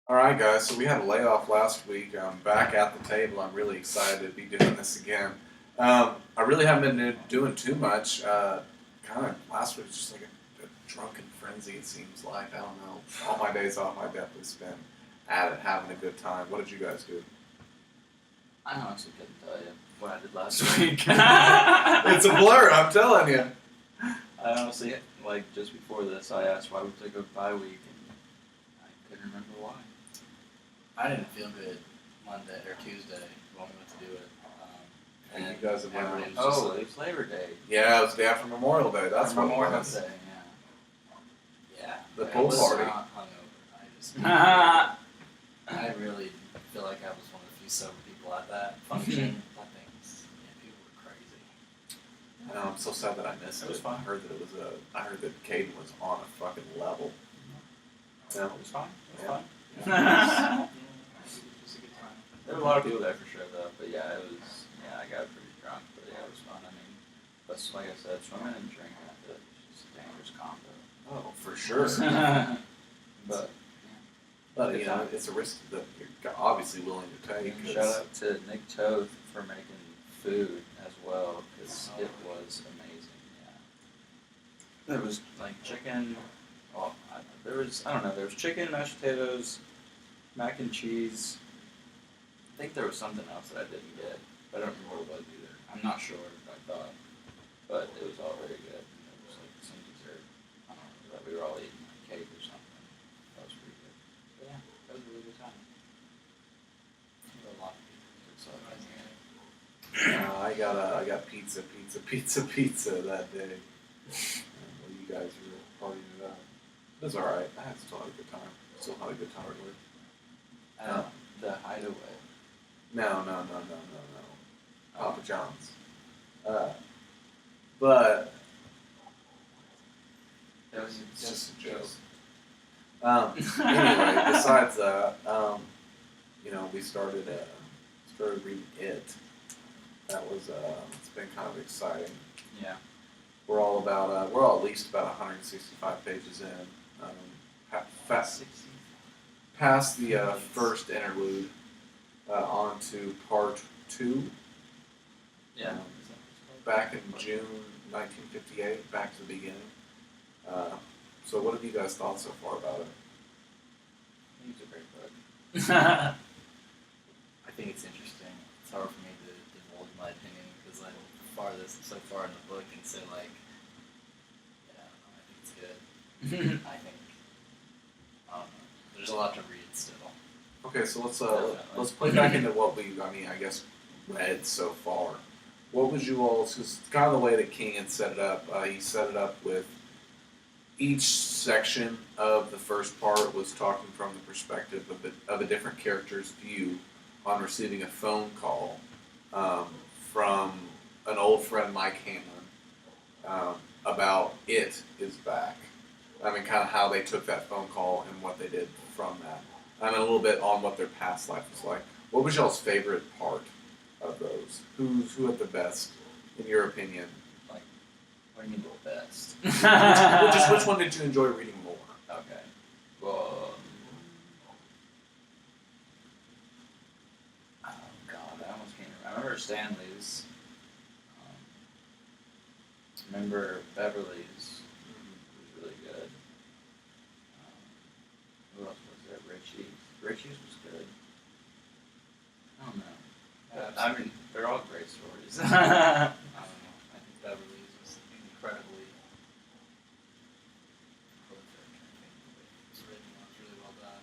All right, guys. So we had a layoff last week. I'm back at the table. I'm really excited to be doing this again. I really haven't been doing too much. Kind of last week was just like a drunken frenzy. It seems like I don't know. All my days off, I definitely spent at it, having a good time. What did you guys do? I honestly couldn't tell you what I did last week. It's a blur. I'm telling you. I honestly, just before this, I asked why we took a bye week, and I couldn't remember why. I didn't feel good Monday or Tuesday when we went to do it. And you guys have everybody been. was just It was Labor Day. Yeah, it was the day after Memorial Day. That's what Memorial it was. Day. yeah. The I pool was party. not hungover. Yeah. I really feel like I was one of the few sober people at that function. I think people were crazy. I know, I'm so sad that I missed it. It was fun. I heard that I heard that Caden was on a fucking level. Yeah. It was fun. It was Yeah. fun. There It was a good time. were a lot of people there for sure, though. But yeah, it was. Yeah, I got pretty drunk, but yeah, it was fun. I mean, but like I said, swimming and drinking at the just a dangerous combo. Oh, for sure. But But you know, it's a risk that you're obviously willing to take. shout out to Nick Toth for making food as well, because it was amazing. Yeah, there was like chicken. Well, there was chicken, mashed potatoes, mac and cheese. I think there was something else that I didn't get. I don't remember what it was either. I'm not sure. I thought, but it was all very good. And there was like some dessert that we were all eating, like cake or something. That was pretty good. But yeah, that was a really good time. There were a lot of people. So I got pizza that day. Well, you guys were partying it up. It was all right. I still had a good time. Still had a good time with. The Hideaway. No. Papa John's. But That was it's just a joke. Anyway, besides that, we started reading it. That was it's been kind of exciting. Yeah. We're all at least about 165 pages in. Past the first interlude, on to part 2. Yeah. Back in June 1958, back to the beginning. So what have you guys thought so far about it? I think it's a great book. I think it's interesting. It's hard for me to divulge my opinion because I'm so far in the book and say like, yeah, I think it's good. I think there's a lot to read still. Okay, so let's play back into what I guess read so far. What was you all's? Because kind of the way that King had set it up, he set it up with each section of the first part was talking from the perspective of a different character's view on receiving a phone call from an old friend, Mike Hanlon, about It Is Back. I mean, kind of how they took that phone call and what they did from that. And a little bit on what their past life was like. What was y'all's favorite part of those? Who had the best, in your opinion? Like, what do you mean the best? Which one did you enjoy reading more? Okay. Well, oh god, I almost can't remember. I remember Stanley's. Remember Beverly's. Was really good. Who else was there? Richie's was good. I don't know. I mean, they're all great stories. I don't know. I think Beverly's was incredibly prolific. I think the way it was written was really well done.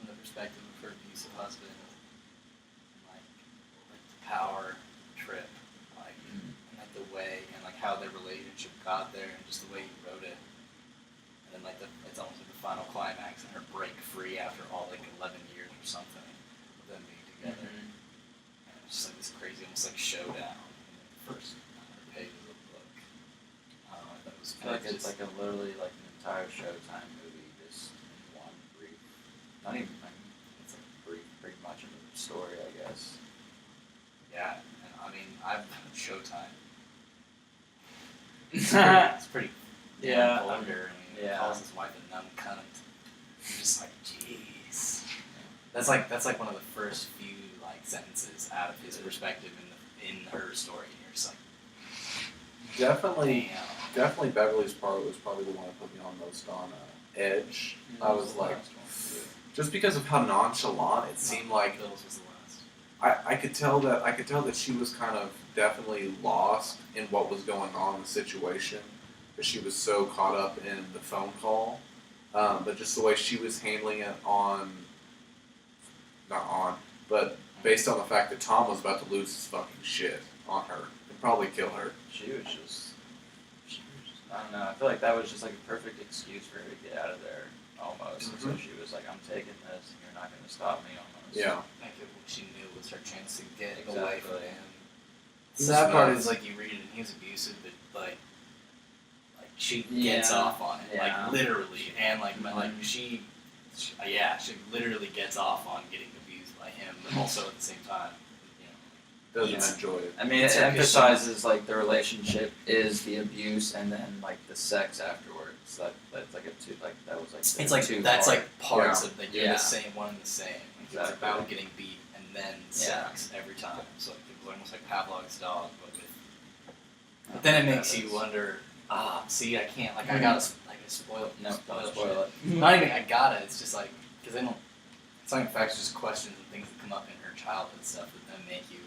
From the perspective of her abusive husband, and like the power trip, and like the way and like how their relationship got there, and just the way he wrote it. And then it's almost like the final climax and her break free after all like 11 years or something of them being together. And it's just like this crazy, almost like showdown in the first 100 pages of the book. I don't know, I thought it was I feel like it's like literally like an entire Showtime movie just in one brief. Not even. I mean, it's like pretty much of the story, I guess. Yeah, and I mean, I've done Showtime. It's pretty Yeah, vulgar. I mean, he yeah. calls his wife a numb cunt. You're just like, jeez. That's like one of the first few like sentences out of his perspective in her story. And you're just like, Definitely, damn. definitely Beverly's part was probably the one that put me on most on edge. I was like, just because of how nonchalant it seemed like. Bills was the last. I could tell that she was kind of definitely lost in what was going on in the situation, but she was so caught up in the phone call. But just the way she was handling it but based on the fact that Tom was about to lose his fucking shit on her and probably kill her. She was just, I don't know, I feel like that was just like a perfect excuse for her to get out of there, almost. Mm-hmm. And so she was like, I'm taking this, and you're not going to stop me, almost. Yeah. I think she knew it was her chance to get Exactly. away from him. The He's sad part nuts. is like you read it and he's abusive, but like she gets off on it, Yeah. like literally, and like she literally gets off on getting abused by him, but also at the same time, Doesn't It's- enjoy it. I mean, It's it her emphasizes like the relationship is the abuse, and then like the sex afterwards. That's like a two, like that was like. it's like two that's part. like parts of like you're Yeah. the same one and the same. Like, it's Exactly. about getting beat and then sex every time. So like, it was almost like Pavlov's dog, but then it makes you wonder. See, I can't. Like I gotta spoil it. No, spoil don't spoil shit. it. Not even I gotta. It's just like because they don't. It's not in fact it's just questions and things that come up in her childhood stuff that then make you.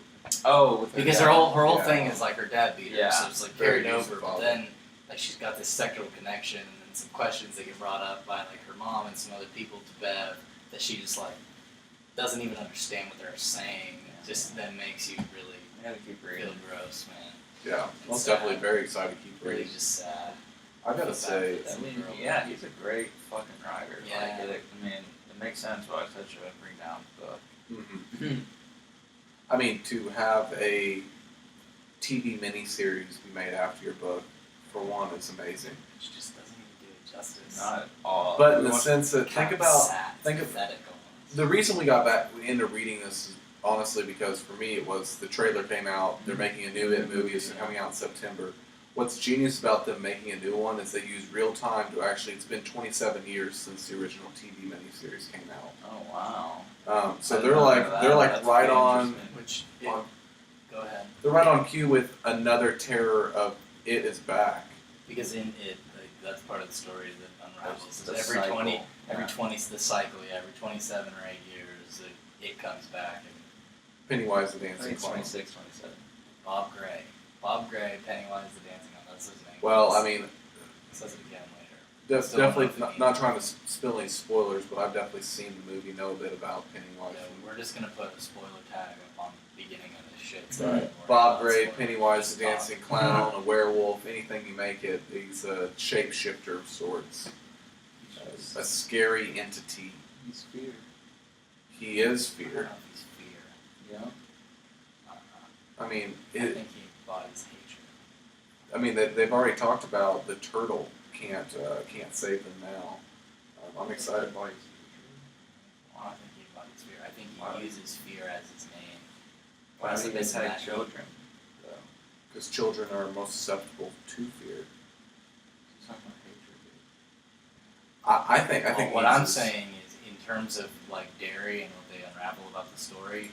Oh, with Because dad. her whole Yeah. thing is like her dad beat her, Yeah. so it's like Very carried abusive over. But father. then like she's got this sexual connection and then some questions that get brought up by like her mom and some other people to Bev that she just like doesn't even understand what they're saying. It just then makes you really You gotta keep feel reading. gross, man. Yeah, It's most sad. definitely very excited to keep Really reading. just sad. I gotta Feel say, bad for I that mean, girl. yeah, he's a great fucking writer. Yeah. Like, I mean, it makes sense why such a bring down book. mhm. I mean, to have a TV miniseries be made after your book, for one, is amazing. She just doesn't even do it justice. Not at all. But in the We want- sense that, think of- pathetic almost. the reason we got back into reading this is honestly because for me it was the trailer came out, they're making a new It movie, it's coming out in September. What's genius about them making a new one is they use real time to actually, it's been 27 years since the original TV miniseries came out. Oh wow. So I they're didn't like, know that. they're like That's right pretty on, interesting. Which on- go ahead. they're right on cue with another terror of It Is Back. Because in it, like, that's part of the story that unravels. The Is every cycle, 20, every yeah. 20, the cycle, yeah, every 27 or 8 years, it comes back. And Pennywise the I think Dancing it's Clown. 26, 27. Bob Gray, Pennywise the Dancing Clown, that's his name. Well, I mean, Says it again later. Still definitely don't know if not trying to spill any spoilers, but I've definitely seen the movie, know a bit about Pennywise. Yeah, we're just gonna put a spoiler tag up on the beginning of this shit. So Right. don't worry Bob about Gray, spoilers. Pennywise Just the Dancing Clown, a werewolf, anything you make it, he's a shapeshifter of sorts. A scary entity. He's fear. He is I don't fear. know if he's fear. Yeah. I don't know. I mean, I think he embodies hatred. they've already talked about the turtle can't save them now. I'm excited. Well, I think he embodies fear. I think Wow. he uses fear as his main. Why That's do the they best take match. children? Though. Because children are most susceptible to fear. It's not my hatred, dude. I think Well, he what I'm uses- saying is, in terms of like Derry and what they unravel about the story,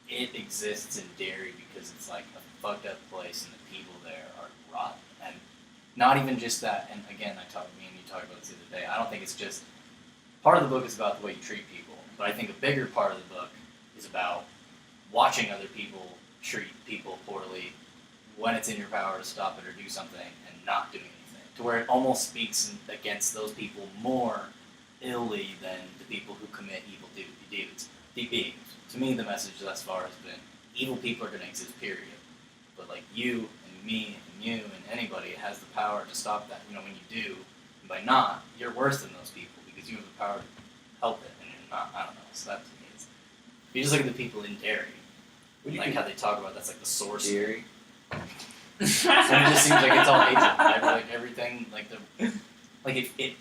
it exists in Derry because it's like a fucked up place and the people there are rotten. And not even just that. And again, me and you talked about this the other day. I don't think it's just part of the book is about the way you treat people, but I think a bigger part of the book is about watching other people treat people poorly when it's in your power to stop it or do something and not doing anything, to where it almost speaks against those people more illy than the people who commit evil deeds. To me, the message thus far has been evil people are going to exist, period. But like you and me and you and anybody has the power to stop that. When you do, and by not, you're worse than those people because you have the power to help it, and you're not. I don't know. So that to me is. If you just look at the people in Derry, like how they talk about that's like the source. Theory. So it just seems like it's all hatred. Right? Like everything, it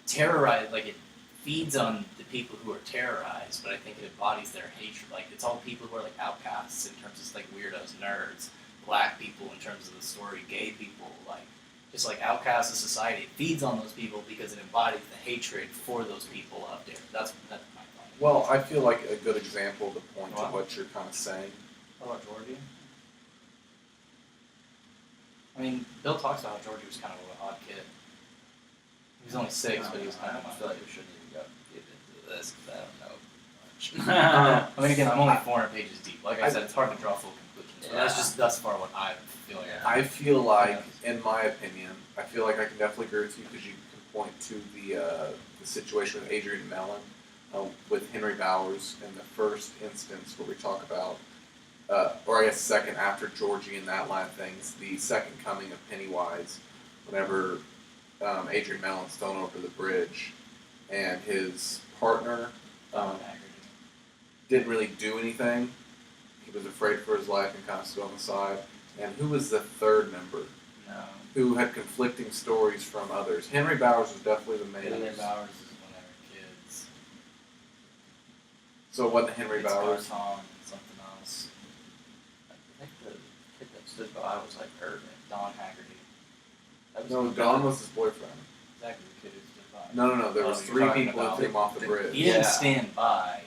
terrorizes, like it feeds on the people who are terrorized, but I think it embodies their hatred. Like it's all people who are like outcasts in terms of like weirdos, nerds, black people in terms of the story, gay people, like just like outcasts of society. It feeds on those people because it embodies the hatred for those people up there. That's my thought. Well, I feel like a good example to point to What? what you're kind of saying. What about Georgie? I mean, Bill talks about how Georgie was kind of an odd kid. He was only 6, but he was kind of I odd. feel like we shouldn't even get into this because I don't know much. I mean, again, I'm only 400 pages deep. Like I said, it's hard to draw full conclusions. But that's Yeah. just thus far what I feel like. Yeah. I feel like, in my opinion, I feel like I can definitely agree with you because you can point to the situation with Adrian Mellon with Henry Bowers in the first instance where we talk about, or I guess second after Georgie and that line of things, the second coming of Pennywise, whenever Adrian Mellon's thrown over the bridge and his partner didn't really do anything. He was afraid for his life and kind of stood on the side. And who was the third member? No. Who had conflicting stories from others? Henry Bowers was definitely the main. Henry Bowers is when they were kids. So it wasn't Henry It's Bowers. Barton and something else. I think the kid that stood by was like Irving. Don Haggerty. That was No, the Don kid. was his boyfriend. Exactly the kid who stood by. No. There Oh, was you're 3 talking people who about threw him off the the- bridge. He didn't Yeah. stand by.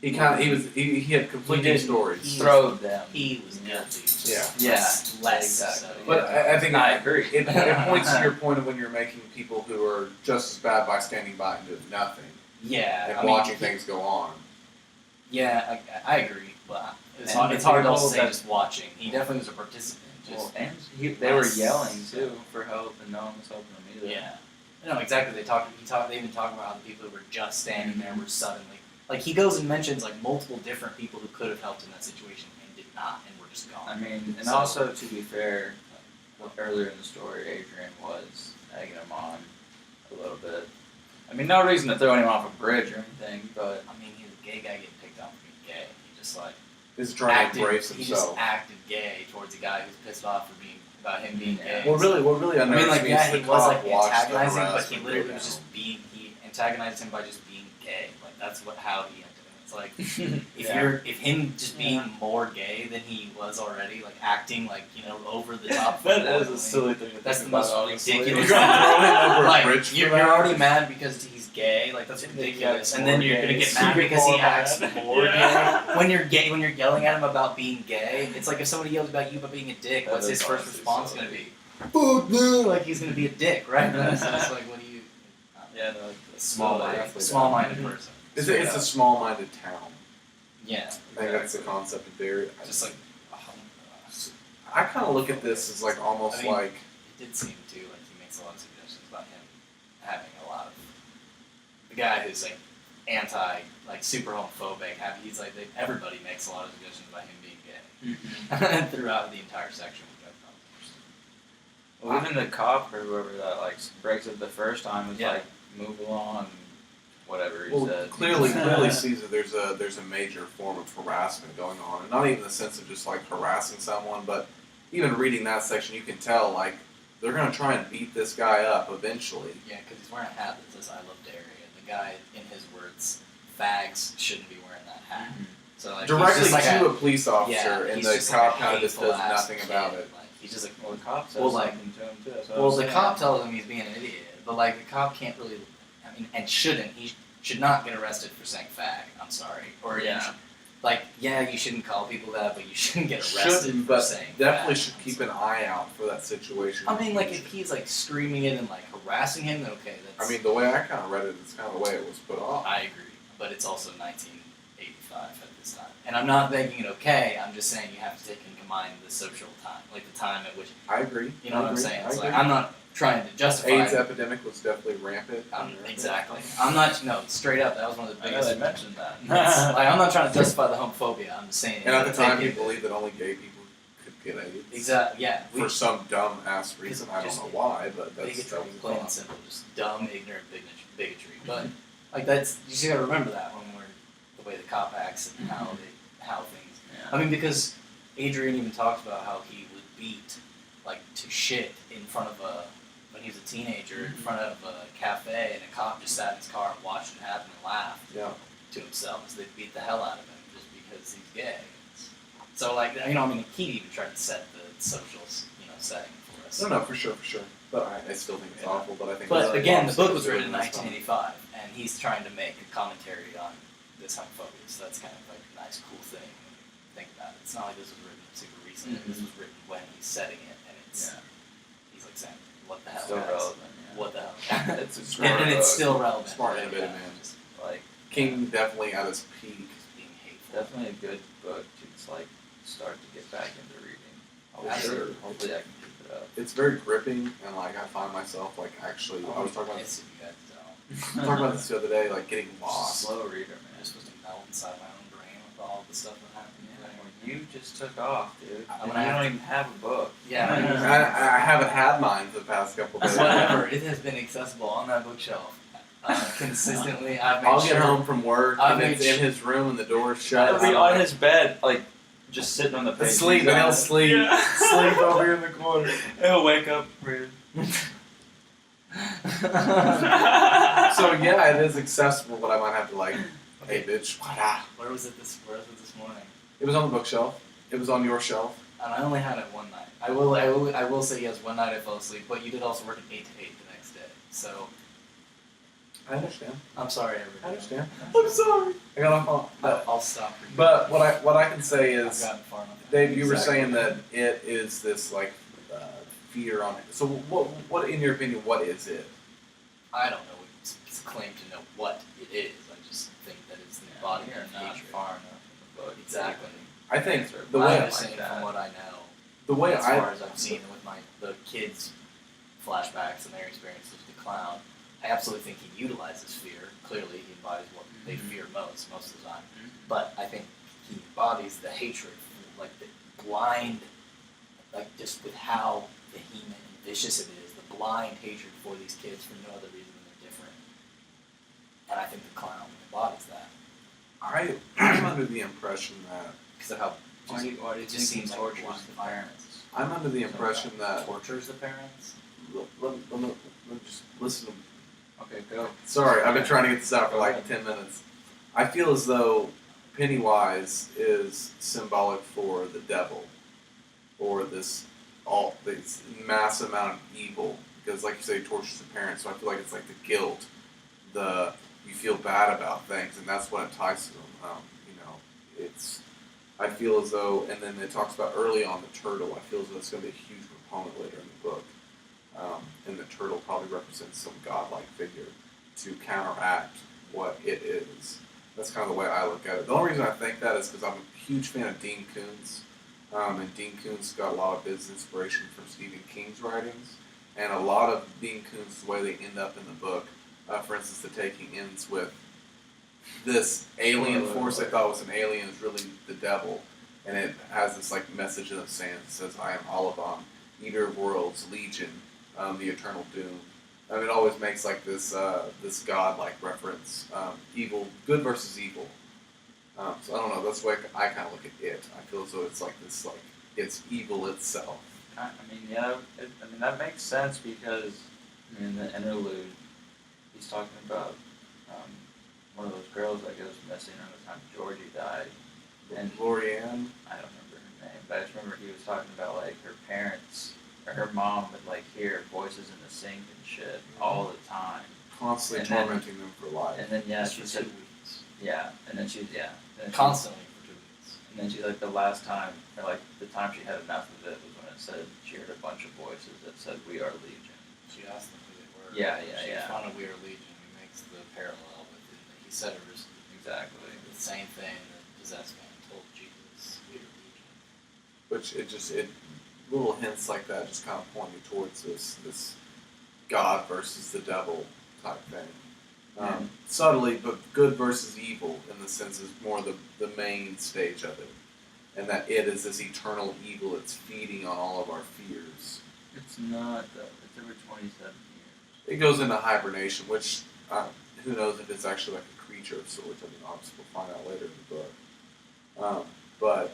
He had conflicting stories. Throwed them. He was guilty. Yeah. Yeah, Less exactly. so. But I think I agree. It points to your point of when you're making people who are just as bad by standing by and doing nothing Yeah. and I mean, watching things go on. Yeah, I agree. But it's And hard to people say that- just watching. He definitely was a participant. Well, Just and they were less- yelling too for help, and no one was helping them either. yeah. No, exactly. They even talk about how the people who were just standing there were suddenly like he goes and mentions like multiple different people who could have helped in that situation and did not and were just gone. I mean, and So- also to be fair, earlier in the story, Adrian was egging him on a little bit. I mean, no reason to throw him off a bridge or anything, but I mean, he's a gay guy getting picked on for being gay. He just like He's trying acted. to embrace He just himself. acted gay towards a guy who's pissed off for being about him being Yeah. gay. What really I mean, like, unnerves me yeah, is the he was cop like watched the antagonizing, but he harassment literally go was down. just being. He antagonized him by just being gay. Like that's how he ended. It's like Yeah. if him just being more gay than he was already, like acting like over the top. that is football, a silly thing to That's think the most about, honestly. ridiculous. You're gonna throw him over a like, bridge for you're that? already mad because he's gay. Like that's And then he ridiculous. acts And then more you're gay. gonna get mad Super because he more acts mad. more Yeah. gay. When you're yelling at him about being gay, it's like if somebody yells about you about being a dick. That What's is his first honestly response silly. gonna be? Fuck no! Like he's gonna be a dick, right? So it's like, what do you? Yeah, no, that's Small-minded person. It's a small-minded town. Yeah, I think that's the concept of Barrett. just like. I kind of look at this as like almost I mean, like It did seem too like he makes a lot of suggestions about him having a lot of the guy who's like anti, like super homophobic. He's like everybody makes a lot of suggestions about him being gay throughout the entire section, which I found interesting. Well, even the cop or whoever that like breaks it the first time was Yeah. like, move along, whatever he well, said. clearly sees that there's a major form of harassment going on, and not even in the sense of just like harassing someone, but even reading that section, you can tell like they're gonna try and beat this guy up eventually. Yeah, because he's wearing a hat that says "I love Dairy," and the guy, in his words, fags shouldn't be wearing that hat. So like he's Directly just like to a police officer, and he's the just cop like a kind of just does hateful-ass nothing kid. about it. Like, he's just like, Well, the cop says Well, like- something to him too. That's what I well, was the saying. cop tells him he's being an idiot, but like the cop can't really, I mean, and shouldn't. He should not get arrested for saying fag. I'm sorry, or Yeah. you should, like, yeah, you shouldn't call people that, but you shouldn't get arrested Shouldn't, for but saying definitely fag. should keep an eye out for that situation. I mean, like if he's like screaming it and like harassing him, then okay, that's. I mean, the way I kind of read it, it's kind of the way it was put off. I agree, but it's also 1985 at this time, and I'm not making it okay. I'm just saying you have to take into mind the social time, like the time at which I agree. you know I what I'm agree. saying. I It's like agree. I'm not trying to justify. AIDS it. epidemic was definitely rampant. Exactly. I'm not. No, straight up. That was one of the I know biggest. they mentioned that. Like, I'm not trying to justify the homophobia. I'm just saying. And at the time, you take it- believed that only gay people could get AIDS. Exactly. Yeah. We, For some dumb ass reason, I don't just know why, but that's bigotry, that was the plain and thought. simple, just dumb, ignorant bigotry. But like that's you just gotta remember that when we're the way the cop acts and how things. Yeah. I mean, because Adrian even talked about how he would beat like to shit in front of when he was a teenager in front of a cafe, and a cop just sat in his car and watched it happen and laughed Yeah. to himself as they beat the hell out of him just because he's gay. So like I mean, he even tried to set the social setting for us. No, for sure. But I still think it's awful. But I think. But it's again, the awesome book was to do written in it this time. 1985, and he's trying to make a commentary on this homophobia. So that's kind of like a nice, cool thing when you think about it. It's not like this was written super recently. This was written when he's setting it, and it's he's like saying, "What the hell?" Still guys? relevant. Yeah. What the hell? It's a smart and it's book. still relevant. Smart, right? innovative man. Just Like King definitely at his peak. being hateful. definitely a good book to just like start to get back into reading. Sure. Hopefully I can keep it up. It's very gripping, and like I find myself like actually. I was talking about Yes, this. you guys don't. Talking about this the other day, like getting Just a lost. slow reader, I'm man. just supposed to melt inside my own brain with all the stuff that happened. Well, you just took off, dude. I'm And gonna you have don't even have a book. Yeah. I haven't had mine for the past couple days. Whatever, it has been accessible on that bookshelf consistently. I've made I'll sure. get home from work I and made it's in his room and the door's I'll shut. be on his bed, like just sitting on the page. Sleep, and he'll sleep. Yeah. Sleep over here in the corner. He'll wake up, read. So yeah, it is accessible, but I might have to like, hey bitch, what? Where was it this morning? It was on the bookshelf. It was on your shelf. And I only had it one night. I will say yes. One night I fell asleep, but you did also work at 8 to 8 the next day. So I understand. I'm sorry, everybody. I understand. I'm sorry. I got off on. I'll stop. For you. But what I can say I've is, gotten far enough. Dave, you were Exactly. saying that it is this like fear on it. So what in your opinion, what is it? I don't know. It's a claim to know what it is. I just think that it's the embodiment You're of not hatred. far enough in the book. Exactly. I think Answer. the I'm way just saying from what I know. the way as far I as I've seen with the kids' flashbacks and their experiences with the clown, I absolutely think he utilizes fear. Clearly, he embodies what they fear most of the time. But I think he embodies the hatred, like the blind, like just with how vehement and vicious it is, the blind hatred for these kids for no other reason than they're different. And I think the clown embodies that I'm under the impression that because of how Why do you it just think he seems like tortures blind the fire. parents? I'm under the impression that Tortures the parents. let me just listen to. Okay, go. Sorry, I've been trying to get this out for Go like ahead. 10 minutes. I feel as though Pennywise is symbolic for the devil, or this mass amount of evil. Because, like you say, he tortures the parents. So I feel like it's like the guilt, you feel bad about things, and that's what entices them. I feel as though, and then it talks about early on the turtle. I feel as though it's going to be a huge component later in the book. And the turtle probably represents some godlike figure to counteract what it is. That's kind of the way I look at it. The only reason I think that is because I'm a huge fan of Dean Koontz. And Dean Koontz got a lot of his inspiration from Stephen King's writings. And a lot of Dean Koontz's way they end up in the book, for instance, the taking ends with this alien force they thought was an alien is really the devil. And it has this like message in the sand that says, I am Alabam, Eater of Worlds, Legion, the Eternal Doom. And it always makes like this god-like reference, evil, good versus evil. So I don't know. That's the way I kind of look at it. I feel as though it's like this, like it's evil itself. I mean, yeah, that makes sense because in the interlude, he's talking about one of those girls that goes missing around the time Georgie died. And Lorianne. I don't remember her name, but I just remember he was talking about like her parents or her mom would like hear voices in the sink and shit all the time. Constantly And then- tormenting them for life. And then Just she for said 2 weeks. and then she's and then Constantly for 2 weeks. And then she's like the last time, or like the time she had enough of it was when it said she heard a bunch of voices that said, "We are Legion." She asked them who they were. Yeah, She yeah. found a We Are Legion. He makes the parallel with it. He said it was Exactly. the same thing that possessed man told Jesus, We Are Legion. Which little hints like that just kind of point you towards this God versus the devil type thing. Subtly, but good versus evil in the sense is more the main stage of it. And that it is this eternal evil that's feeding on all of our fears. It's not though. It's over 27 years. It goes into hibernation, which who knows if it's actually like a creature of sorts. I mean, obviously we'll find out later in the book. But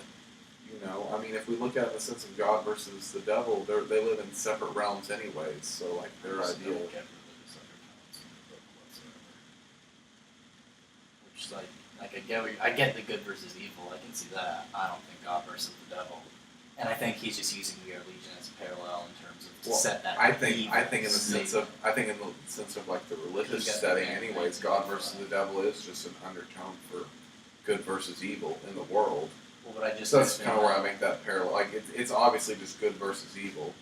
I mean, if we look at it in the sense of God versus the devil, they live in separate realms anyways. So like their There's idea. no get religious undertones in the book whatsoever. Which I get the good versus evil. I can see that. I don't think God versus the devil. And I think he's just using We Are Legion as a parallel in terms of to Well, set that. I think in the state. sense of like the religious He's got setting, the anyways, God versus the devil is just an undertone for good versus evil in the world. Well, but I just So that's kind of where I make that parallel. Like it's obviously just good versus evil.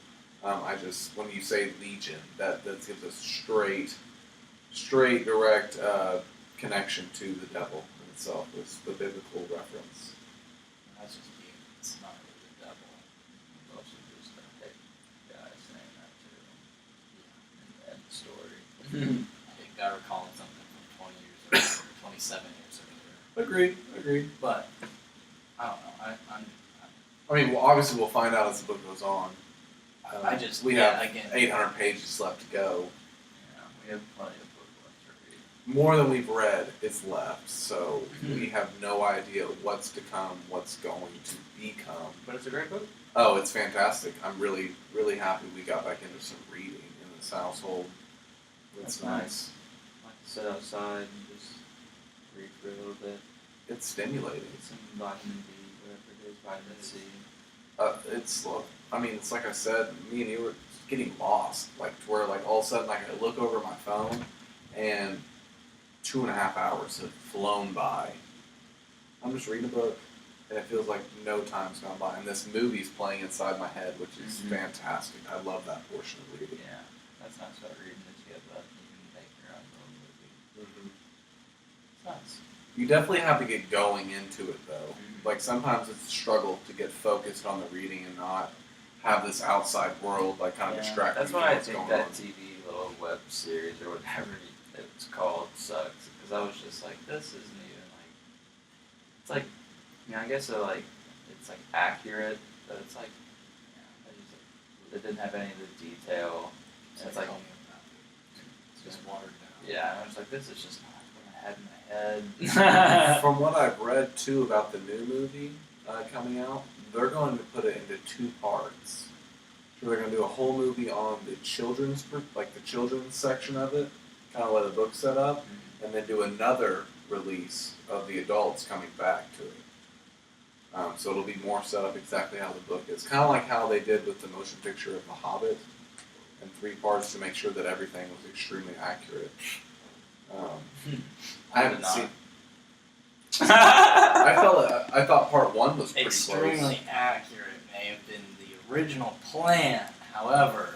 I just when you say legion, that gives a straight, direct connection to the devil in itself. It's the biblical reference. That's just you. It's not really the devil. It's also just a head guy saying that too. Yeah. And the story. I think I recall something from 20 years earlier, 27 years earlier. Agreed. But I don't know. I mean, well, obviously we'll find out as the book goes on. We have again 800 pages left to go. Yeah, we have plenty of book left to read. More than we've read is left, so we have no idea what's to come, what's going to become. But it's a great book. Oh, it's fantastic. I'm really, really happy we got back into some reading in this household. It's That's nice. I like to sit outside and just read for a little bit. It's stimulating. Get some vitamin D, whatever it is, vitamin C. It's like I said, me and you were getting lost, like to where like all of a sudden like I look over my phone and 2.5 hours have flown by. I'm just reading a book and it feels like no time's gone by. And this movie's playing inside my head, which is fantastic. I love that portion of reading. Yeah, that's nice about reading is you have that you can make your own little movie. It's nice. You definitely have to get going into it though. Like sometimes it's a struggle to get focused on the reading and not have this outside world like kind of distract That's you why from I what's think going that on. TV little web series or whatever it's called sucks because I was just like, this isn't even like. It's like, I guess it's like accurate, but it's like, it didn't have any of the detail. And it's like, it's just watered down. yeah, and I was like, this is just not what I had in my head. From what I've read too about the new movie coming out, they're going to put it into 2 parts. So they're going to do a whole movie on the children's section of it, kind of like the book's set up, and then do another release of the adults coming back to it. So it'll be more set up exactly how the book is, kind of like how they did with the motion picture of The Hobbit, in 3 parts to make sure that everything was extremely accurate. I haven't seen. I thought part 1 was pretty Extremely close. accurate may have been the original plan. However,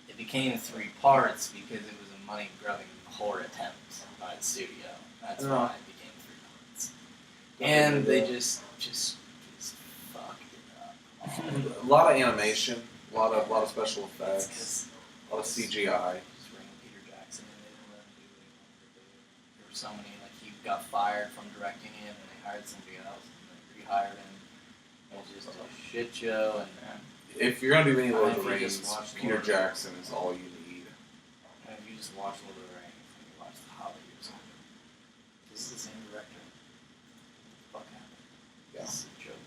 it became 3 parts because it was a money-grubbing horror attempt by the studio. That's why it became 3 parts. And they just fucked it up. A lot of animation, a lot of special It's effects, 'cause a lot of CGI. just bring Peter Jackson and they didn't let him do what he wanted to do. There were so many, like, he got fired from directing it and they hired somebody else and they rehired him. It was just a shit show and If you're gonna do any Lord of the If you just Rings, watch Peter Lord of- Jackson is all you need. if you just watch Lord of the Rings and you watch The Hobbit, you're just like, this is the same director. What the fuck happened? Yeah. This is a joke.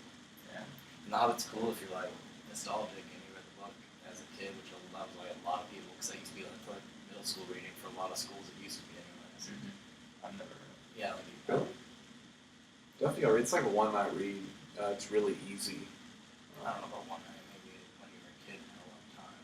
Yeah. And The Hobbit's cool if you're like nostalgic and you read the book as a kid, which I love like a lot of people because I used to be like middle school reading for a lot of schools. It used to be anyways. I've never read it. Yeah, like Really? Definitely, it's like a one-night read. It's really easy. I don't know about one night, maybe when you were a kid in a long time.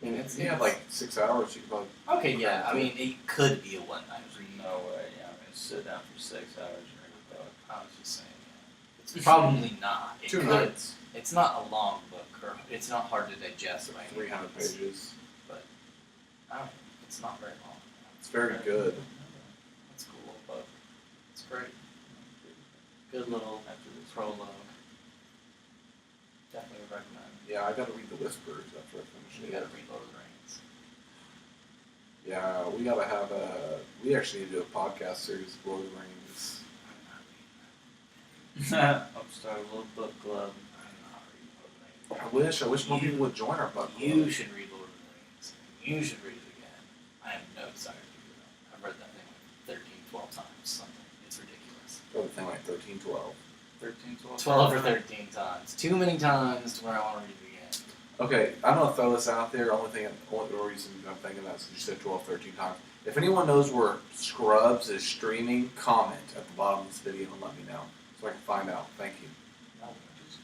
I mean, if you had like 6 hours, you could probably. Okay, yeah. I mean, it could be a one night There's read. no way, I'm gonna sit down for 6 hours and read a book. I was just saying, yeah. It's probably not. It 2 could. nights, It's not a long book, or it's not hard to digest by any 300 means, pages. But I don't know, it's not very long. It's very good. It's cool, but it's great. Good little prologue. Definitely would recommend. Yeah, I gotta read The Whispers after I finish You it. gotta read Lord of the Rings. Yeah, we gotta have we actually need to do a podcast series of Lord of the Rings. I'll start a little book club. I'm not reading Lord of the Rings. I wish more people would join our book club. You should read Lord of the Rings. You should read it again. I have no desire to do that. I've read that thing like 13, 12 times, something. It's ridiculous. Probably thing like 13, 12. 13, 12. 12 or 13 times. Too many times to where I want to read it again. Okay, I'm gonna throw this out there. Only reason I'm thinking that is you said 12, 13 times. If anyone knows where Scrubs is streaming, comment at the bottom of this video and let me know so I can find out. Thank you. No, just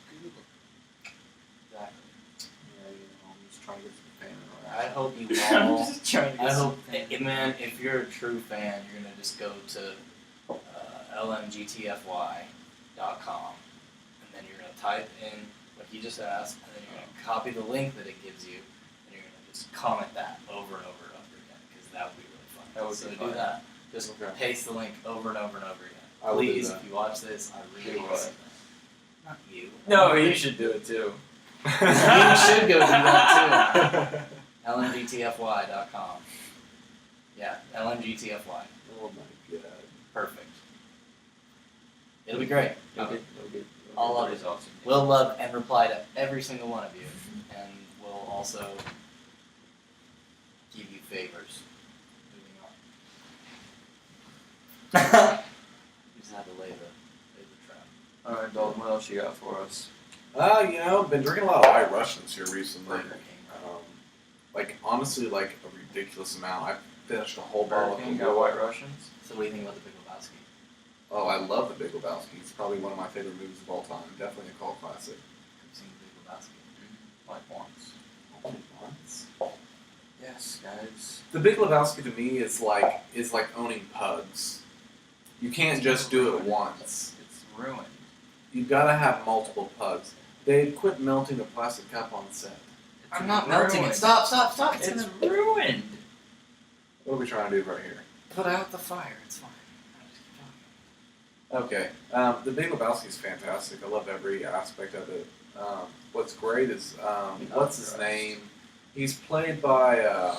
trying to get some fan in I hope you I'm all. just trying to get I some hope, man, if you're a true fan, you're gonna just go to lmgtfy.com, and then you're gonna type in what he just asked, and then you're gonna copy the link that it gives you, and you're gonna just comment that over and over and over again, because that would be really fun. That would so be do fun. that. Just Okay. paste the link over and over and over again. I will do Please, that. if you watch this, I really Do want what? to see that. Not you. No, you should do it too. You should go do that too. lmgtfy.com. Yeah, lmgtfy. Oh my god. Perfect. It'll be great. You'll get I'll love it. results. We'll love and reply to every single one of you, and we'll also give you favors. Moving on. You just have to lay the trap. Alright, Dalton, what else you got for us? You know, been drinking a lot of White Russians here recently. Burger King. Like honestly, like a ridiculous amount. I finished a whole bottle Burger of King got White Russians? So what do you think about the Big Lebowski? Oh, I love The Big Lebowski. It's probably one of my favorite movies of all time. Definitely a cult classic. I've seen the Big Lebowski. Like once. Only once. Yes, guys. The Big Lebowski to me is like owning pugs. You can't just do it once. It's ruined. You've got to have multiple pugs. They quit melting a plastic cup on set. It's I'm not melting ruined. it. Stop. It's It's gonna ruined. What are we trying to do right here? put out the fire. It's fine. I'll just keep talking. Okay. The Big Lebowski is fantastic. I love every aspect of it. What's great is what's his name? He's played by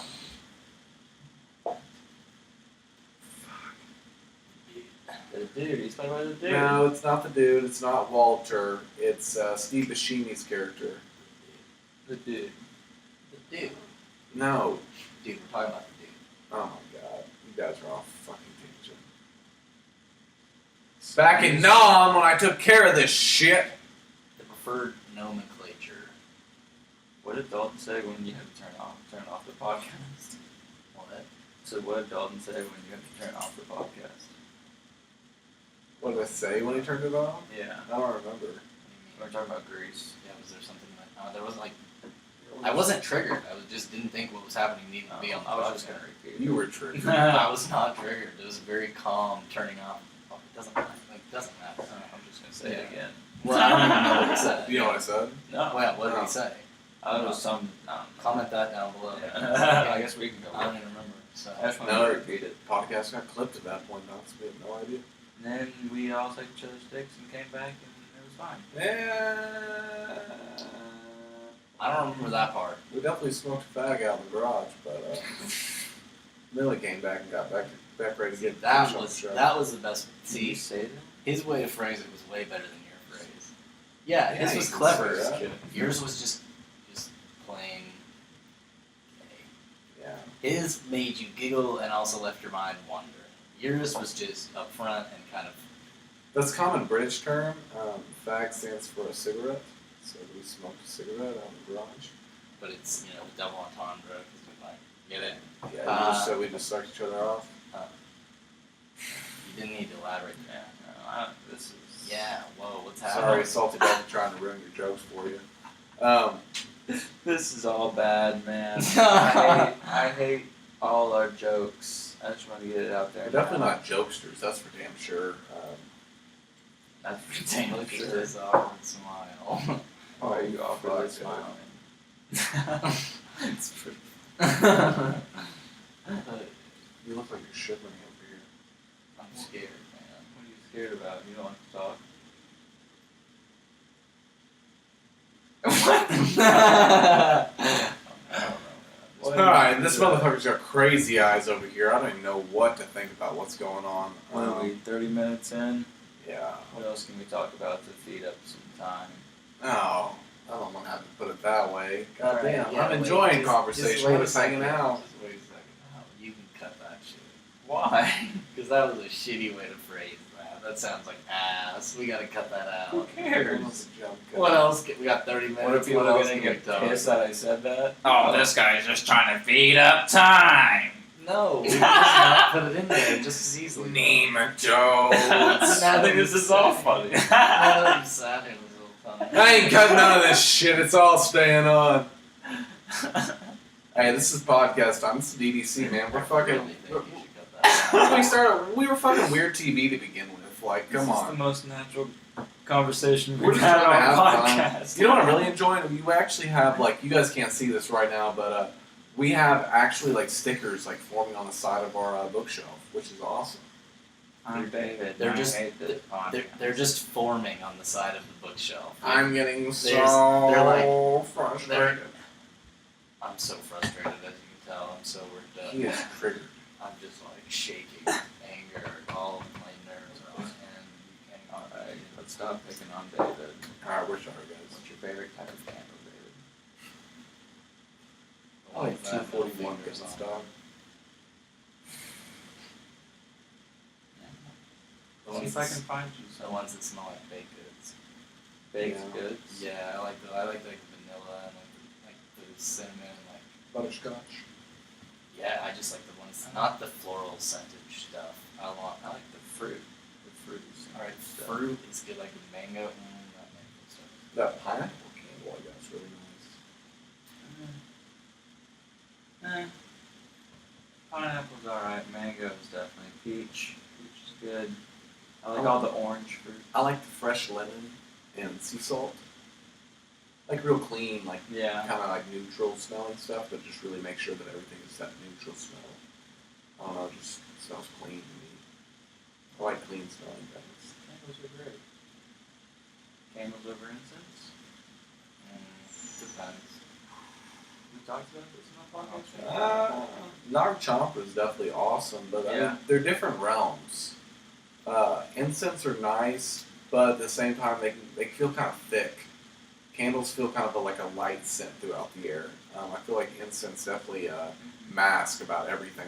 The dude, he's played by the dude. no, it's not the dude. It's not Walter. It's Steve Buscemi's character. The dude. The dude. No. Dude, we're talking about the dude. Oh my god, you guys are off fucking tangent. Back in Nam when I took care of this shit. The preferred nomenclature. What did Dalton say when you had to turn off the podcast? What? So what did Dalton say when you had to turn off the podcast? What did I say when he turned it on? Yeah. I don't remember. What do you We're mean? talking about Greece. Yeah, was there something like there wasn't like I wasn't triggered. I just didn't think what was happening needed to be on the I was podcast. just gonna repeat. You were triggered. I was not triggered. It was a very calm turning off. Oh, it doesn't matter. Like, it doesn't matter. I'm just gonna say it again. Well, I don't even know what he said. You know what I said? No. Well, what did he say? I was some. Comment that down below. Yeah. I guess we can go. I don't even remember. So I just want No. to repeat it. Podcast got clipped at that point. Not we have no idea. And then we all took each other's dicks and came back and it was fine. Yeah. I don't remember that part. We definitely smoked a fag out in the garage, but Millie came back and got back ready to get That fish on was the show. that was the best. Did you See, say that? his way to phrase it was way better than your phrase. Yeah, Yeah, his you was can clever. say that. Yours was just plain. Okay. Yeah. His made you giggle and also left your mind wonder. Yours was just upfront and kind of. That's a common British term. Fag stands for a cigarette. So we smoked a cigarette out in the garage. But it's the double entendre because we like get it. Yeah, we just sucked each other off. You didn't need to elaborate. Yeah. This is. Yeah. Whoa. What's Sorry, happening? Salty Dog, trying to ruin your jokes for you. This is all bad, man. I hate all our jokes. I just want to get it out there. We're definitely not jokesters, that's for damn sure. That's Damn, look at this awkward smile. Why are you awkwardly fuck, smiling? It's pretty. You look like you're shivering over here. I'm scared, man. What are you scared about? You don't want to talk? Alright, this motherfucker's got crazy eyes over here. I don't even know what to think about what's going on. What are we, 30 minutes in? Yeah. What else can we talk about to feed up some time? Oh, I don't want to have to put it that way. God Alright, damn, yeah, I'm wait, enjoying just conversation. wait We're a just hanging second. out. Just wait a second. Oh, you can cut that shit. Why? Because that was a shitty way to phrase that. That sounds like ass. We gotta cut that out. Who cares? What else? We got 30 minutes. What if people else getting can a we talk piss about? that I said that? Oh, this guy's just trying to feed up time. No, we just not put it in there just as easily. Nematodes. I think this is all funny. I'm sad it was a little funny. I ain't cutting none of this shit. It's all staying on. Hey, this is podcast time. This is DDC, man. We're I fucking. really think you should cut that out. We were fucking weird TV to begin with. Like, come This is on. the most natural conversation We're we've just had trying to have on fun. podcast. You know what I'm really enjoying? You actually have like you guys can't see this right now, but we have actually like stickers like forming on the side of our bookshelf, which is awesome. I'm David. They're and I just- hate this podcast. They're just forming on the side of the bookshelf. I'm getting so they're like- frustrated. I'm so frustrated, as you can tell. I'm so worked up. He is triggered. I'm just like shaking, anger, all of my nerves are on end. You can't Alright, let's stop picking on David. Alright, we're sorry, guys. What's your favorite type of candle, David? I like 241 fingers good on stuff. See if I can find you The some ones that smell like baked goods. baked Yeah. goods. Yeah, I like the vanilla and like the cinnamon, like Butterscotch. yeah, I just like the ones, not the floral scented stuff. I like the fruit. The fruity stuff. Alright, fruit is good, like the mango. That mango stuff. That pineapple candle I got is really nice. Pineapple's alright. Mango is definitely. Peach is good. I like all the orange fruit. I like the fresh lemon and sea salt. Like real clean, like Yeah. kind of like neutral smelling stuff, but just really make sure that everything is that neutral smell. I don't know, it just smells clean to me. I like clean smelling things. Candles are great. Candles over incense? Depends. We talked about this in the podcast. Nag Champa is definitely awesome, but I Yeah. mean, they're different realms. Incense are nice, but at the same time they feel kind of thick. Candles feel kind of like a light scent throughout the air. I feel like incense definitely mask about everything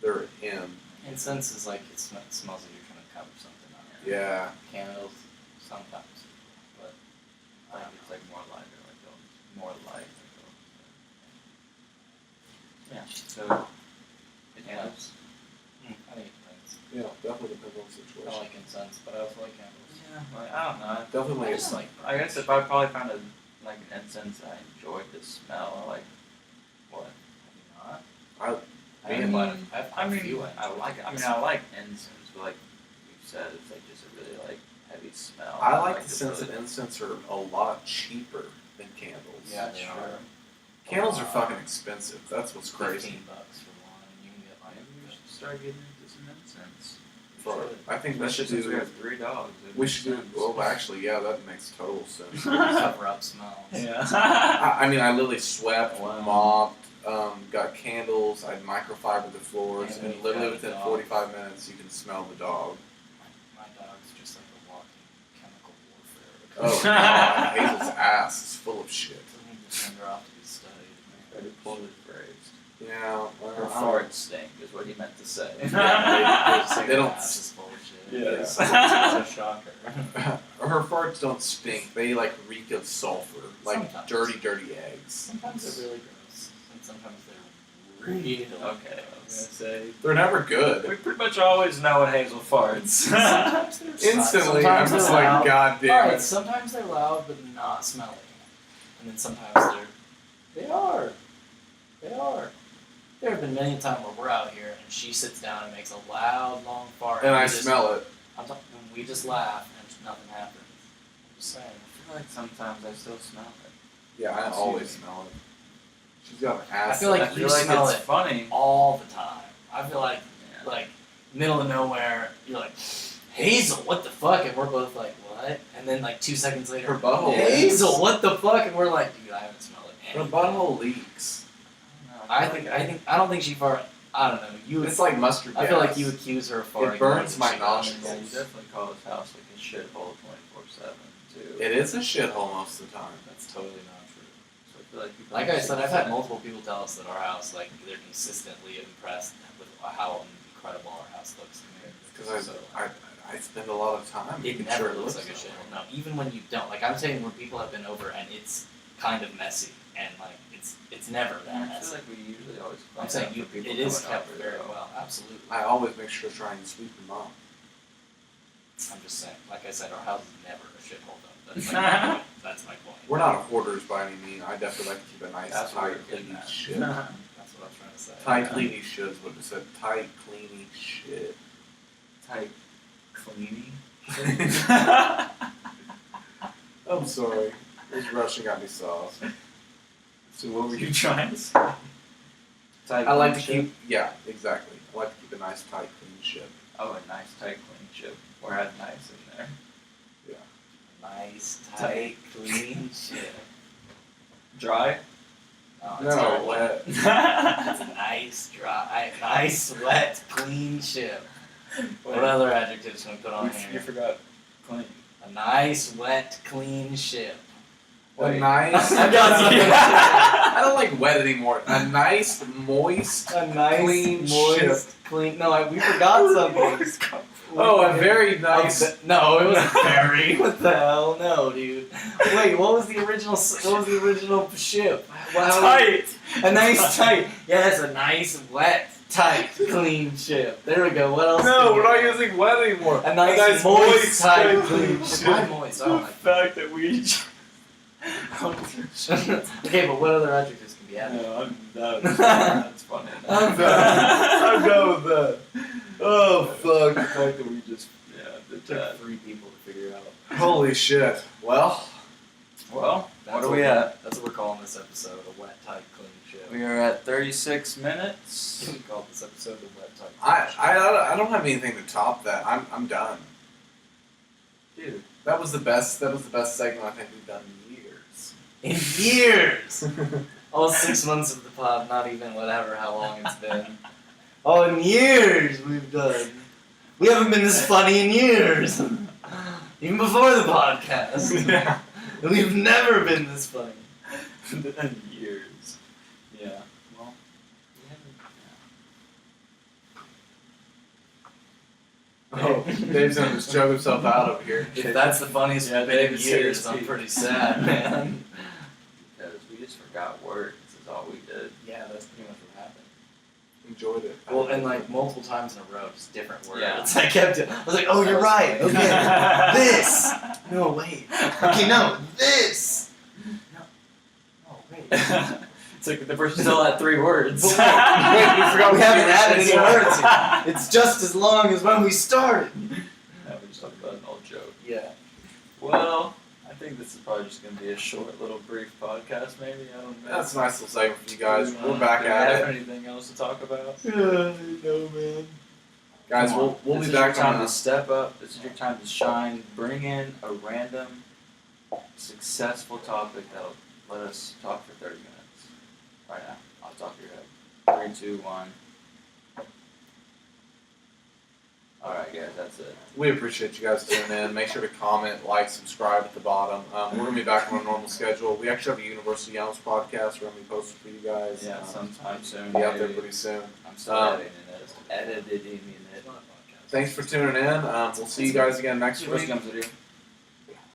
they're in. Incense is like it smells like you're trying to cover something on it. Yeah. Candles, sometimes, but I think it's like more lighter, like those. More light. Yeah. So, candles. I think it depends. Yeah, definitely depends on the I situation. like incense, but I also like candles. Yeah. Like, I don't know. Definitely, I just like. I guess if I probably found like an incense I enjoyed the smell, I like what? Not. I Man, mean, like, I mean, few I like. I mean, I like incense, but like you said, it's like just a really like heavy smell. I like the this sense really- that incense are a lot cheaper than candles. Yeah, That's they true. are. Candles are fucking expensive. That's what's crazy. $15 for one, and you can get like. Maybe we should start getting into some incense. I think we should Since we do. have 3 dogs. We should do. Well, actually, yeah, that makes total sense. Cover up smells. Yeah. I mean, I literally swept, Wow. mopped, got candles, I microfibered the floors, And then and you literally got a within dog. 45 minutes, you can smell the dog. My dog's just like a walking chemical warfare. Oh god, Hazel's ass is full of shit. I need to send her off to be studied. Very poorly phrased. Yeah, Her farts stink, is what he meant to say. They don't- Ass is full of shit. Yes. It's a shocker. her farts don't stink. They like reek of sulfur, like Sometimes. dirty eggs. Sometimes they're really gross, and sometimes they're really Okay, I was gonna gross. say. They're never good. We pretty much always know what Hazel farts. Sometimes they're Instantly, sometimes I'm just they're like, loud. god damn Alright, it. sometimes they're loud but not smelly. And then sometimes they are. There have been many times where we're out here and she sits down and makes a loud, long fart. And I we just- smell it. I'm talking, and we just laugh and nothing happens. I'm just saying. I feel like sometimes I still smell it. Yeah, I always smell it. She's got an ass. I feel like I feel you like smell it's it funny. all the time. I feel like, Yeah. like, middle of nowhere, you're like, Hazel, what the fuck? And we're both like, what? And then like 2 seconds later, Her butthole Hazel, leaks. what the fuck? And we're like, dude, I haven't smelled it. Her anything." butthole leaks. I don't think she farted. I don't know. You would, It's like mustard gas. I feel like you accuse her of farting. It burns more my than she does. nostrils. Yeah, you definitely call this house like a shithole 24/7 too. It is a shithole most of the time. That's totally not true. So I feel like people. Like I said, I've had multiple people tell us that our house, like, they're consistently impressed with how incredible our house looks. Because So, I spend a lot of time it making never sure looks it like a that shithole. way. No, even when you don't. Like I'm saying, when people have been over and it's kind of messy and like it's never that I feel messy. like we usually always. I'm clean saying up you, for people it is coming kept over, very though. well. Absolutely. I always make sure to try and sweep them up. I'm just saying. Like I said, our house is never a shithole though. That's my point. We're not hoarders by any means. I definitely like to keep a nice, That's what tight, we're getting clean at. shit. That's what I was trying to say. Tight, cleany shit is what it said. Tight, cleany shit. Type cleaning. I'm sorry. This Russian got me sauce. So what were you trying to say? Type I like to clean keep, yeah, exactly. I like to keep a nice, tight, clean ship. ship? Oh, a nice tight clean ship. Or had nice in there. Nice, tight, clean shit. Dry? No, it's No, all wet. It's a nice, dry, nice, wet, clean ship. What other adjectives can we put on You here? forgot clean. A nice, wet, clean ship. A Wait. nice. I got something. I don't like wet anymore. A nice, moist. A nice, Clean moist, clean. No, we forgot something. Oh, a very nice. No, it wasn't very. What the hell? No, dude. Wait, what was the original? What was the original ship? Wow. Tight! A nice tight. Yes, a nice wet, tight, clean ship. There we go. What else? No, can we're we not do? using wet anymore. A nice, moist, tight, clean ship. Why moist? I don't like fact that we. Okay, but what other adjectives can be added? No, I'm done. That's funny. I'm I'm done with that. Oh, fuck. The fact that we just did It took that. 3 people to figure out. Holy shit. Well, Well, That's what are we at? That's what we're calling this episode, a wet, tight, clean ship. We are at 36 minutes. We called this episode the wet, tight, I, clean ship. I don't have anything to top that. I'm done. Dude, That was the best segment I think we've done in years. In years! All 6 months of the pod, not even whatever, how long it's been. Oh, in years we've done. We haven't been this funny in years. Even before the podcast. Yeah. We've never been this funny. in years. Yeah. Well, we haven't. Oh, Dave's gonna just choke himself out over here. If that's the funniest Yeah, we've been in David years, said I'm it's pretty sad, man. Because we just forgot words. Is all we did. Yeah, that's pretty much what happened. Enjoyed it. Well, and like multiple times in a row, just different words. Yeah. I kept it. I was like, oh, That you're was right. funny. Okay. This. No, wait. Okay, no. This. No. Oh, wait. It's like the first still had 3 words. But wait, we forgot we haven't added any words. words yet. It's just as long as when we started. Yeah, we just talked about an old joke. Yeah. Well, I think this is probably just going to be a short, little, brief podcast, maybe. I don't know. That's a nice little segment for you guys. Do we We're want- back do we at have it. anything else to talk about? No, man. Guys, Come on. we'll This be is your back time on to step up. This is your time to shine. Bring in a random, successful topic that'll let us talk for 30 minutes. Right now, off the top of your head. 3, 2, 1. Alright, guys, that's it. We appreciate you guys tuning in. Make sure to comment, like, subscribe at the bottom. We're going to be back on a normal schedule. We actually have a University Yelms podcast we're going to be posting for you guys. Yeah, sometime soon. Be out there maybe. pretty soon. I'm still editing it. It's not a podcast. Thanks for tuning in. We'll see you guys again next First week. comes video.